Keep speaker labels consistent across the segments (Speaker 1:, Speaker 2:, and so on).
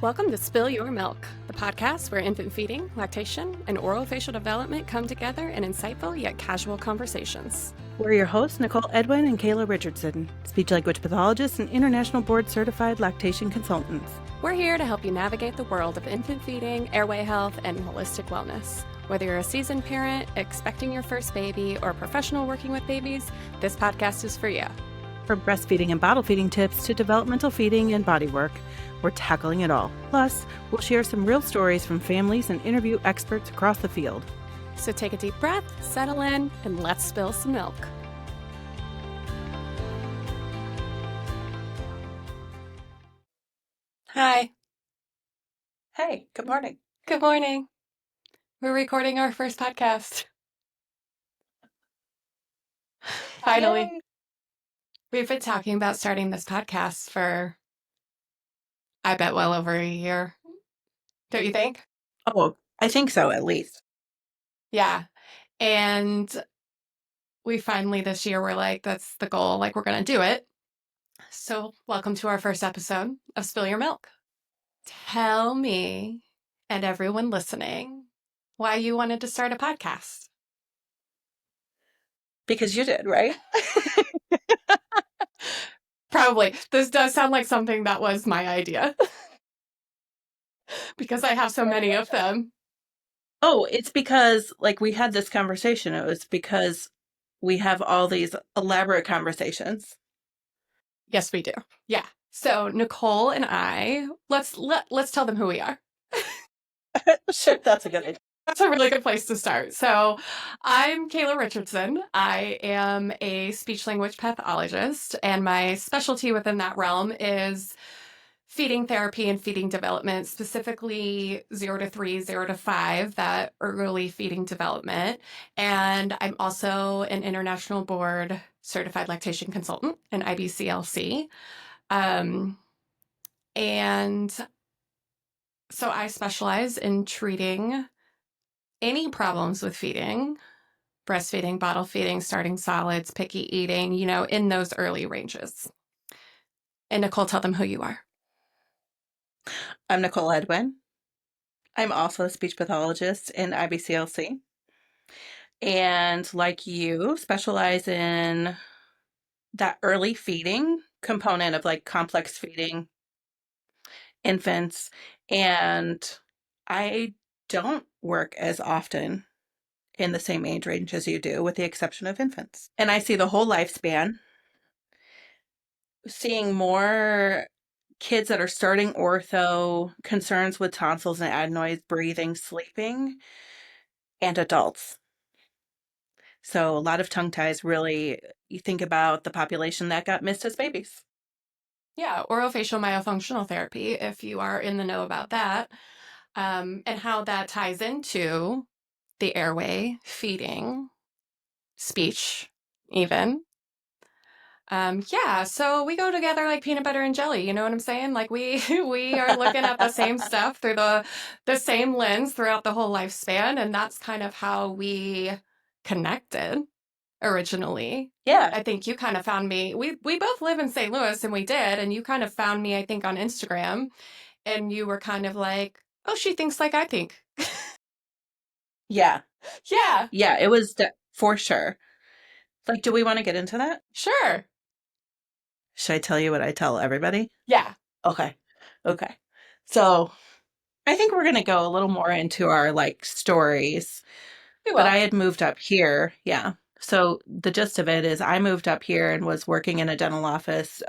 Speaker 1: Welcome to Spill Your Milk, the podcast where infant feeding, lactation, and orofacial development come together in insightful yet casual conversations.
Speaker 2: We're your hosts, Nicole, Edwin, and Kayla Richardson, speech-language pathologists and international board-certified lactation consultants.
Speaker 1: We're here to help you navigate the world of infant feeding, airway health, and holistic wellness. Whether you're a seasoned parent, expecting your first baby, or a professional working with babies, this podcast is for you.
Speaker 2: From breastfeeding and bottle feeding tips to developmental feeding and body work, we're tackling it all. Plus, we'll share some real stories from families and interview experts across the field.
Speaker 1: So take a deep breath, settle in, and let's spill some milk. Hi.
Speaker 2: Hey, good morning.
Speaker 1: Good morning. We're recording our first podcast. Finally.
Speaker 2: Yay.
Speaker 1: We've been talking about starting this podcast for, I bet, well over a year. Don't you think?
Speaker 2: Oh, I think so, at least.
Speaker 1: Yeah. And we finally this year were like, that's the goal. Like, we're going to do it. So welcome to our first episode of Spill Your Milk. Tell me and everyone listening why you wanted to start a podcast.
Speaker 2: Because you did, right?
Speaker 1: Probably. This does sound like something that was my idea. Because I have so many of them.
Speaker 2: Oh, it's because, we had this conversation. It was because we have all these elaborate conversations.
Speaker 1: Yes, we do. Yeah. So Nicole and I, let's tell them who we are.
Speaker 2: Sure, that's a good idea.
Speaker 1: That's a really good place to start. So I'm Kayla Richardson. I am a speech-language pathologist, and my specialty within that realm is feeding therapy and feeding development, specifically 0 to 3, 0 to 5, that early feeding development. And I'm also an international board certified lactation consultant, an IBCLC. And so I specialize in treating any problems with feeding, breastfeeding, bottle feeding, starting solids, picky eating, in those early ranges. And Nicole, tell them who you are.
Speaker 2: I'm Nicole Edwin. I'm also a speech pathologist in IBCLC. And like you, specialize in that early feeding component of complex feeding infants. And I don't work as often in the same age range as you do, with the exception of infants. And I see the whole lifespan, seeing more kids that are starting ortho, concerns with tonsils and adenoids, breathing, sleeping, and adults. So a lot of tongue ties, really, you think about the population that got missed as babies.
Speaker 1: Yeah, orofacial myofunctional therapy, if you are in the know about that, and how that ties into the airway, feeding, speech, even. Yeah, so we go together like peanut butter and jelly, you know what I'm saying? Like we are looking at the same stuff through the same lens throughout the whole lifespan, and that's kind of how we connected originally.
Speaker 2: Yeah.
Speaker 1: I think you kind of found me. We both live in St. Louis, and we did, and you kind of found me, I think, on Instagram, and you were kind of like, oh, she thinks like I think.
Speaker 2: Yeah.
Speaker 1: Yeah.
Speaker 2: Yeah, it was for sure. Do we want to get into that?
Speaker 1: Sure.
Speaker 2: Should I tell you what I tell everybody?
Speaker 1: Yeah.
Speaker 2: Okay. So I think we're going to go a little more into our stories. But I had moved up here. Yeah. So the gist of it is I moved up here and was working in a dental office,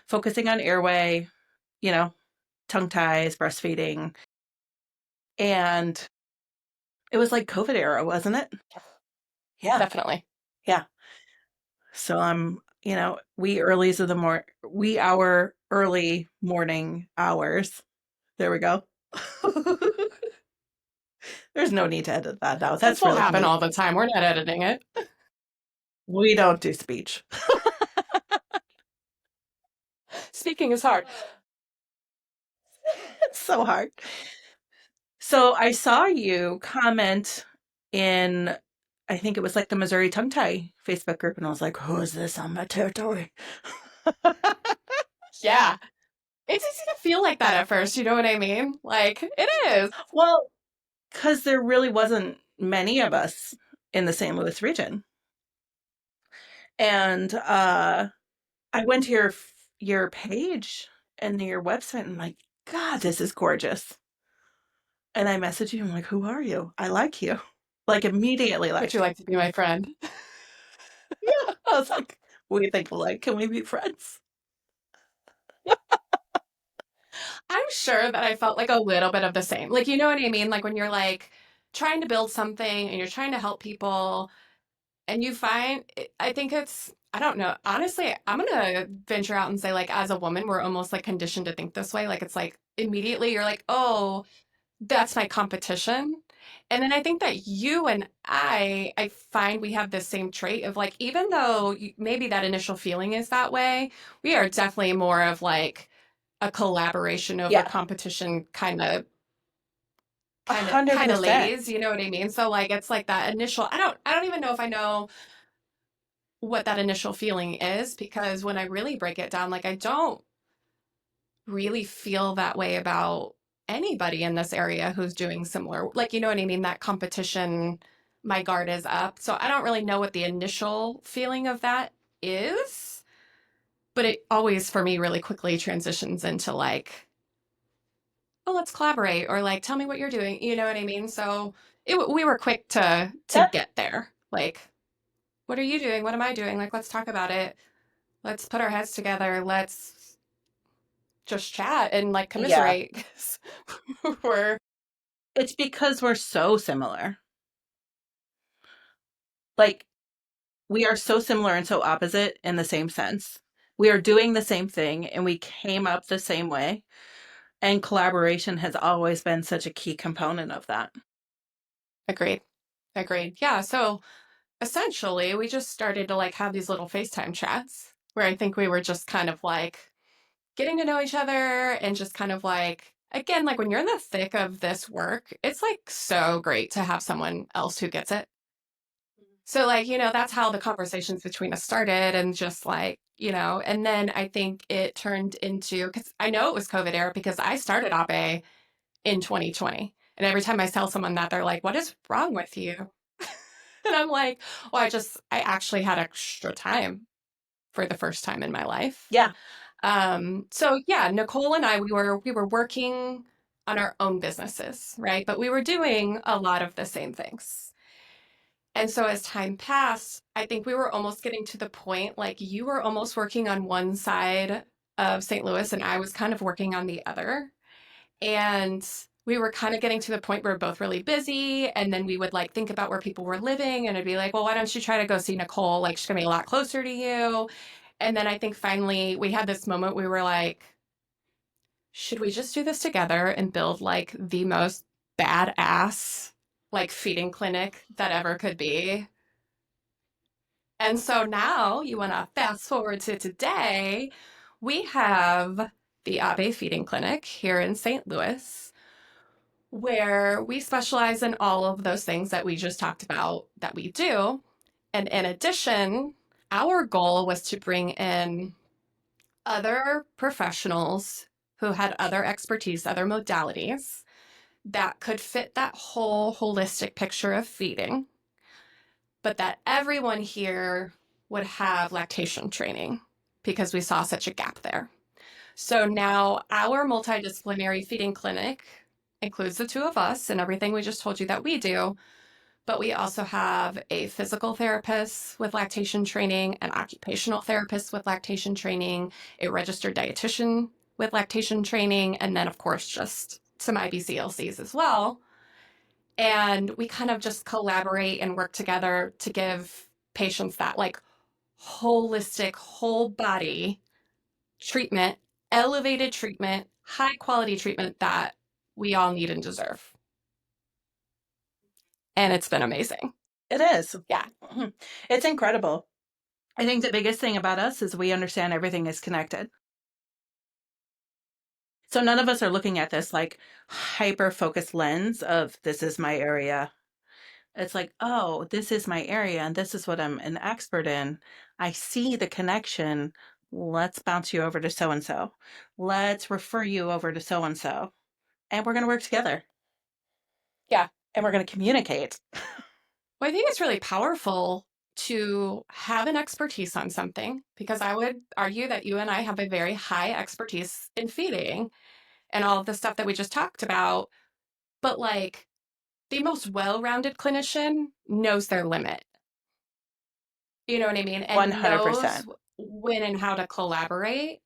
Speaker 2: focusing on airway, tongue ties, breastfeeding. And it was like COVID era, wasn't it? Yeah.
Speaker 1: Definitely.
Speaker 2: Yeah. So I'm, our early morning hours. There we go. There's no need to edit that out.
Speaker 1: That's really happen all the time. We're not editing it.
Speaker 2: We don't do speech.
Speaker 1: Speaking is hard.
Speaker 2: It's so hard. So I saw you comment in, I think it was the Missouri Tongue Tie Facebook group, and I was like, who is this on my territory?
Speaker 1: Yeah. It's easy to feel like that at first, you know what I mean? Like, it is.
Speaker 2: Well, because there really wasn't many of us in the St. Louis region. And I went to your page and your website and I'm like, God, this is gorgeous. And I messaged you, I'm like, who are you? I like you. Like immediately
Speaker 1: Would you
Speaker 2: like,
Speaker 1: like to be my friend?
Speaker 2: yeah. I was like, what do you think? Like, can we be friends?
Speaker 1: I'm sure that I felt like a little bit of the same. Like, you know what I mean? Like when you're like trying to build something and you're trying to help people and you find, I think it's, I don't know. Honestly, I'm going to venture out and say, like, as a woman, we're almost like conditioned to think this way. Like, it's like immediately you're like, oh, that's my competition. And then I think that you and I find we have this same trait of like, even though maybe that initial feeling is that way, we are definitely more of like a collaboration over
Speaker 2: Yeah,
Speaker 1: competition
Speaker 2: a hundred
Speaker 1: kind of
Speaker 2: percent.
Speaker 1: ladies, you know what I mean? So like it's like that initial I don't even know if I know what that initial feeling is because when I really break it down, like I don't really feel that way about anybody in this area who's doing similar. Like, you know what I mean? That competition, my guard is up. So I don't really know what the initial feeling of that is, but it always for me really quickly transitions into like, oh, let's collaborate or like, tell me what you're doing. You know what I mean? So we were quick to
Speaker 2: That,
Speaker 1: get there. Like, what are you doing? What am I doing? Like, let's talk about it. Let's put our heads together. Let's just chat and like
Speaker 2: yeah,
Speaker 1: commiserate 'cause we're
Speaker 2: it's because we're so similar. Like, we are so similar and so opposite in the same sense. We are doing the same thing and we came up the same way. And collaboration has always been such a key component of that.
Speaker 1: agreed. Agreed. Yeah. So essentially, we just started to like have these little FaceTime chats where I think we were just kind of like getting to know each other and just kind of like, again, like when you're in the thick of this work, it's like so great to have someone else who gets it. So, like, you know, that's how the conversations between us started and just like, you know, and then I think it turned into, because I know it was COVID era because I started Abe in 2020. And every time I tell someone that, they're like, what is wrong with you? And I'm like, well, I actually had extra time for the first time in my life.
Speaker 2: Yeah,
Speaker 1: So yeah, Nicole and I, we were working on our own businesses, right? But we were doing a lot of the same things. And so as time passed, I think we were almost getting to the point like you were almost working on one side of St. Louis and I was kind of working on the other. And we were kind of getting to the point where we're both really busy. And then we would like think about where people were living and it'd be like, well, why don't you try to go see Nicole? Like she's gonna be a lot closer to you. And then I think finally we had this moment we were like, should we just do this together and build like the most badass like feeding clinic that ever could be? And so now you want to fast forward to today, we have the Abeille Feeding Clinic here in St. Louis, where we specialize in all of those things that we just talked about that we do. And in addition, our goal was to bring in other professionals who had other expertise, other modalities that could fit that whole holistic picture of feeding, but that everyone here would have lactation training because we saw such a gap there. So now our multidisciplinary feeding clinic includes the two of us and everything we just told you that we do, but we also have a physical therapist with lactation training, an occupational therapist with lactation training, a registered dietitian with lactation training, and then, of course, just some IBCLCs as well. And we kind of just collaborate and work together to give patients that like holistic, whole body treatment, elevated treatment, high quality treatment that we all need and deserve. And it's been amazing.
Speaker 2: it is.
Speaker 1: Yeah.
Speaker 2: Mhm. It's incredible. I think the biggest thing about us is we understand everything is connected. So none of us are looking at this like hyper focused lens of this is my area. It's like, oh, this is my area and this is what I'm an expert in. I see the connection let's bounce you over to so and so. Let's refer you over to so and so. And we're going to work together
Speaker 1: Yeah.
Speaker 2: and we're going to communicate.
Speaker 1: Well, I think it's really powerful to have an expertise on something because I would argue that you and I have a very high expertise in feeding and all of the stuff that we just talked about. But like the most well rounded clinician knows their limit. You know what I mean? And knows
Speaker 2: 100%.
Speaker 1: when and how to collaborate.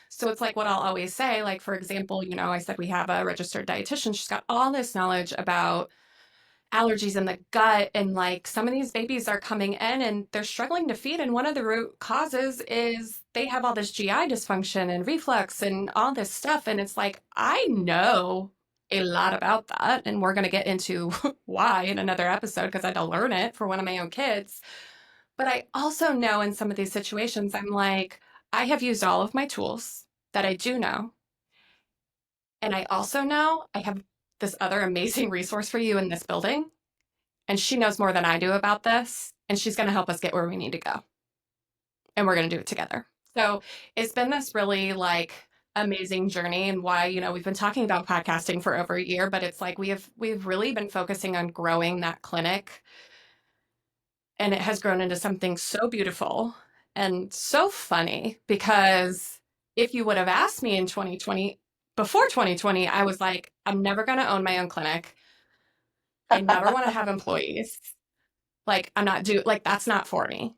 Speaker 1: So it's like what I'll always say. Like, for example, I said we have a registered dietitian. She's got all this knowledge about allergies in the gut. And like some of these babies are coming in and they're struggling to feed. And one of the root causes is they have all this GI dysfunction and reflux and all this stuff. And it's like, I know a lot about that. And we're going to get into why in another episode because I had to learn it for one of my own kids. But I also know in some of these situations, I'm like, I have used all of my tools that I do know. And I also know I have this other amazing resource for you in this building. And she knows more than I do about this. And she's going to help us get where we need to go. And we're going to do it together. So it's been this really like amazing journey and why, we've been talking about podcasting for over a year, but it's like we've really been focusing on growing that clinic and it has grown into something so beautiful and so funny because if you would have asked me in 2020, before 2020, I was like, I'm never going to own my own clinic. I never want to have employees. Like, like, that's not for me.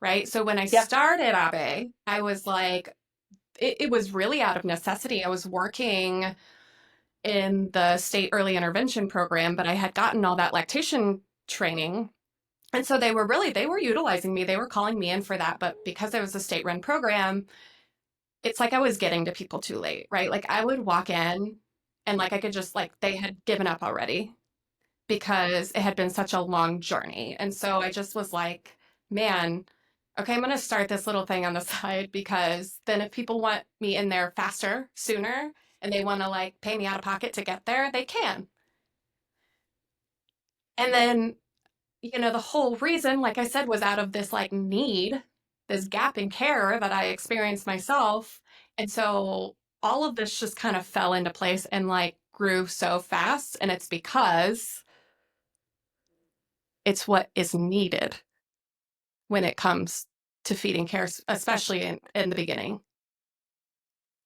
Speaker 1: Right. So when I
Speaker 2: Yeah.
Speaker 1: started Abe, I was like, it was really out of necessity. I was working in the state early intervention program, but I had gotten all that lactation training. And so they were utilizing me. They were calling me in for that. But because it was a state run program, it's like I was getting to people too late, right? Like I would walk in and like I could just like they had given up already because it had been such a long journey. And so I just was like, man, okay, I'm going to start this little thing on the side because then if people want me in there faster, sooner, and they want to like pay me out of pocket to get there, they can. And then the whole reason, like I said, was out of this like need, this gap in care that I experienced myself. And so all of this just kind of fell into place and like grew so fast. And it's because it's what is needed when it comes to feeding care, especially in the beginning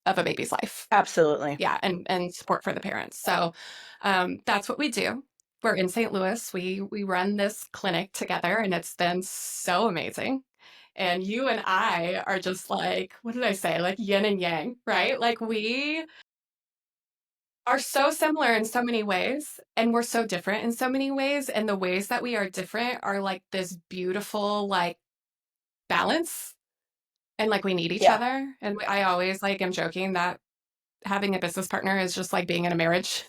Speaker 1: of a baby's life.
Speaker 2: Absolutely.
Speaker 1: Yeah, and support for the parents. So that's what we do. We're in St. Louis. We run this clinic together, and it's been so amazing. And you and I are just like, what did I say? Like yin and yang, right? Like we are so similar in so many ways, and we're so different in so many ways. And the ways that we are different are like this beautiful, like balance. And like we need each
Speaker 2: Yeah.
Speaker 1: other. And I always like am joking that having a business partner is just like being in a marriage.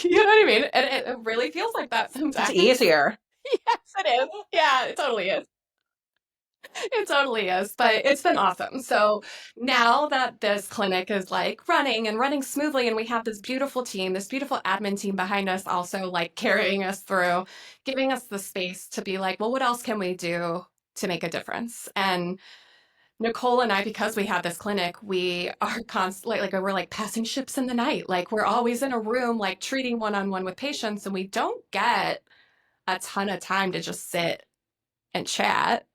Speaker 1: You know what I mean? And it really feels like that
Speaker 2: It's
Speaker 1: sometimes.
Speaker 2: easier.
Speaker 1: Yes, it is. Yeah, it totally is. It totally is. But it's been awesome. So now that this clinic is like running and running smoothly, and we have this beautiful team, this beautiful admin team behind us, also like carrying us through, giving us the space to be like, well, what else can we do to make a difference? And Nicole and I, because we have this clinic, we are constantly like we're like passing ships in the night. Like we're always in a room, like treating one on one with patients, and we don't get a ton of time to just sit and chat.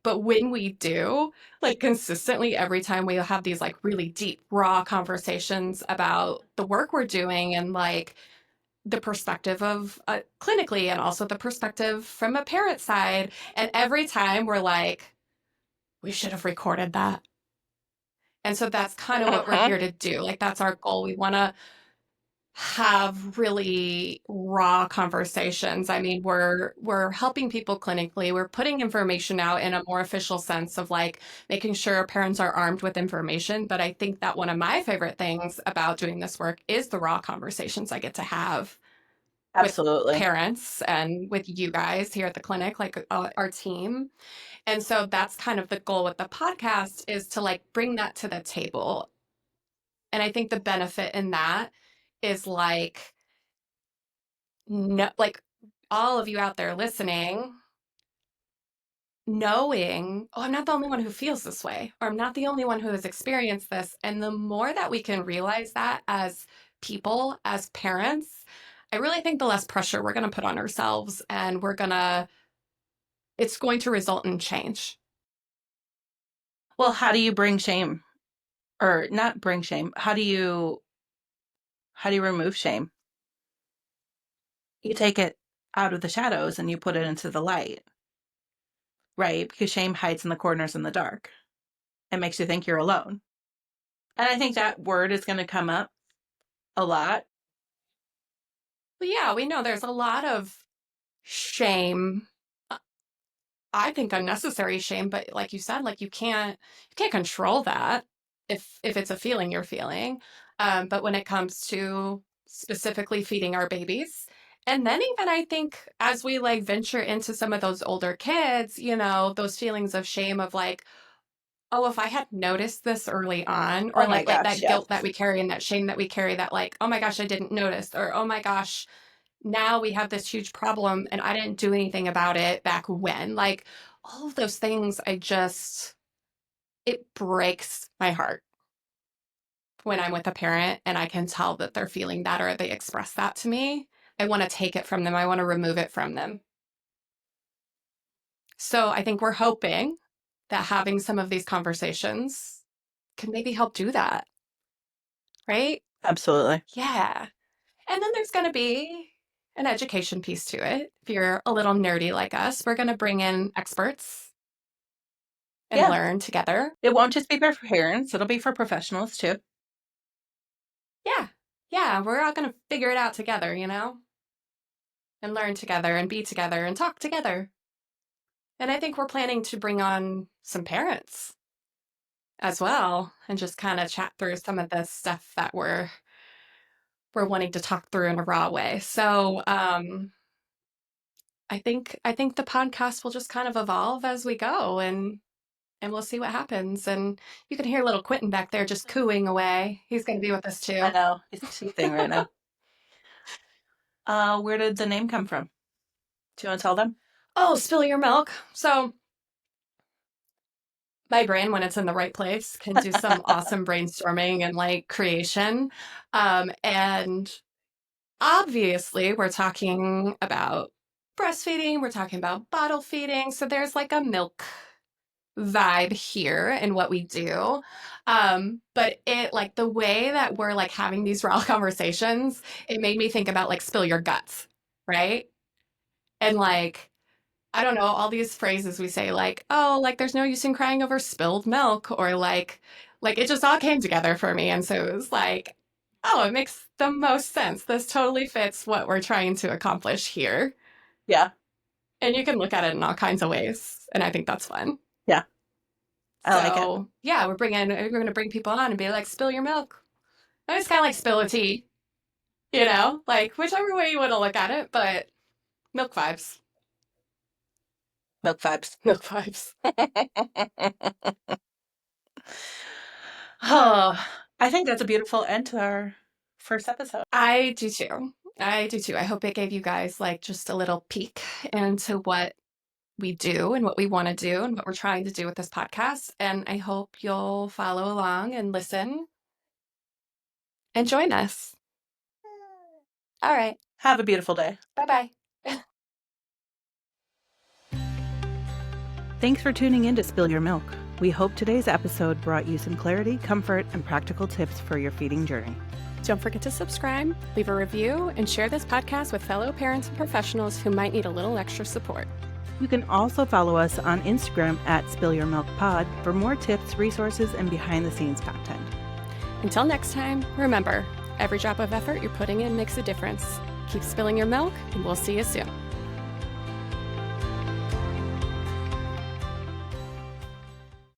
Speaker 1: But when we do, like consistently every time we have these like really deep, raw conversations about the work we're doing and like the perspective of clinically and also the perspective from a parent side. And every time we're like, we should have recorded that. And so that's kind of what we're
Speaker 2: Hmm.
Speaker 1: here to do. Like that's our goal. We want to have really raw conversations. I mean, we're helping people clinically. We're putting information out in a more official sense of like making sure parents are armed with information, but I think that one of my favorite things about doing this work is the raw conversations I get to have with
Speaker 2: Absolutely.
Speaker 1: parents and with you guys here at the clinic, like our team. And so that's kind of the goal with the podcast is to like bring that to the table. And I think the benefit in that is like, no, like all of you out there listening, knowing, oh, I'm not the only one who feels this way, or I'm not the only one who has experienced this. And the more that we can realize that as people, as parents, I really think the less pressure we're going to put on ourselves, and it's going to result in change.
Speaker 2: Well, how do you bring shame, or not bring shame? How do you remove shame? You take it out of the shadows and you put it into the light, right? Because shame hides in the corners in the dark. It makes you think you're alone. And I think that word is going to come up a lot.
Speaker 1: But yeah, we know there's a lot of shame. I think unnecessary shame, but like you said, like you can't control that if it's a feeling you're feeling. But when it comes to specifically feeding our babies, and then even I think as we like venture into some of those older kids, those feelings of shame of like, oh, if I had noticed this early on,
Speaker 2: Oh
Speaker 1: or
Speaker 2: my
Speaker 1: like
Speaker 2: gosh,
Speaker 1: that
Speaker 2: yes.
Speaker 1: guilt that we carry and that shame that we carry, that like, oh my gosh, I didn't notice, or oh my gosh, now we have this huge problem and I didn't do anything about it back when. Like all of those things, it breaks my heart when I'm with a parent and I can tell that they're feeling that or they express that to me. I want to take it from them. I want to remove it from them. So I think we're hoping that having some of these conversations can maybe help do that, right?
Speaker 2: Absolutely.
Speaker 1: Yeah. And then there's going to be an education piece to it. If you're a little nerdy like us, we're going to bring in experts and
Speaker 2: Yeah.
Speaker 1: learn together.
Speaker 2: It won't just be for parents, it'll be for professionals too.
Speaker 1: Yeah. Yeah. We're all going to figure it out together, and learn together and be together and talk together. And I think we're planning to bring on some parents as well and just kind of chat through some of the stuff that we're wanting to talk through in a raw way. So I think the podcast will just kind of evolve as we go, and we'll see what happens. And you can hear little Quentin back there just cooing away. He's going to be with us
Speaker 2: I
Speaker 1: too.
Speaker 2: know. He's teething right now. Where did the name come from? Do you want to tell them?
Speaker 1: Oh, spill your milk. So my brain, when it's in the right place, can do some awesome brainstorming and like creation. And obviously, we're talking about breastfeeding, we're talking about bottle feeding. So there's like a milk vibe here in what we do. But it like the way that we're like having these raw conversations, it made me think about like spill your guts, right? And like, I don't know, all these phrases we say like, oh, like there's no use in crying over spilled milk, or like it just all came together for me. And so it was like, oh, it makes the most sense. This totally fits what we're trying to accomplish here.
Speaker 2: Yeah.
Speaker 1: And you can look at it in all kinds of ways. And I think that's fun.
Speaker 2: Yeah. I like it.
Speaker 1: So yeah, we're going to bring people on and be like, spill your milk. And it's kind of like spill a tea, like whichever way you want to look at it, but milk vibes.
Speaker 2: Milk vibes.
Speaker 1: Milk vibes.
Speaker 2: Oh, I think that's a beautiful end to our first episode.
Speaker 1: I do too. I do too. I hope it gave you guys like just a little peek into what we do and what we want to do and what we're trying to do with this podcast. And I hope you'll follow along and listen and join us. All right.
Speaker 2: Have a beautiful day.
Speaker 1: Bye-bye.
Speaker 2: Thanks for tuning in to Spill Your Milk. We hope today's episode brought you some clarity, comfort, and practical tips for your feeding journey.
Speaker 1: Don't forget to subscribe, leave a review, and share this podcast with fellow parents and professionals who might need a little extra support.
Speaker 2: You can also follow us on Instagram at Spill Your Milk Pod for more tips, resources, and behind-the-scenes content.
Speaker 1: Until next time, remember, every drop of effort you're putting in makes a difference. Keep spilling your milk, and we'll see you soon.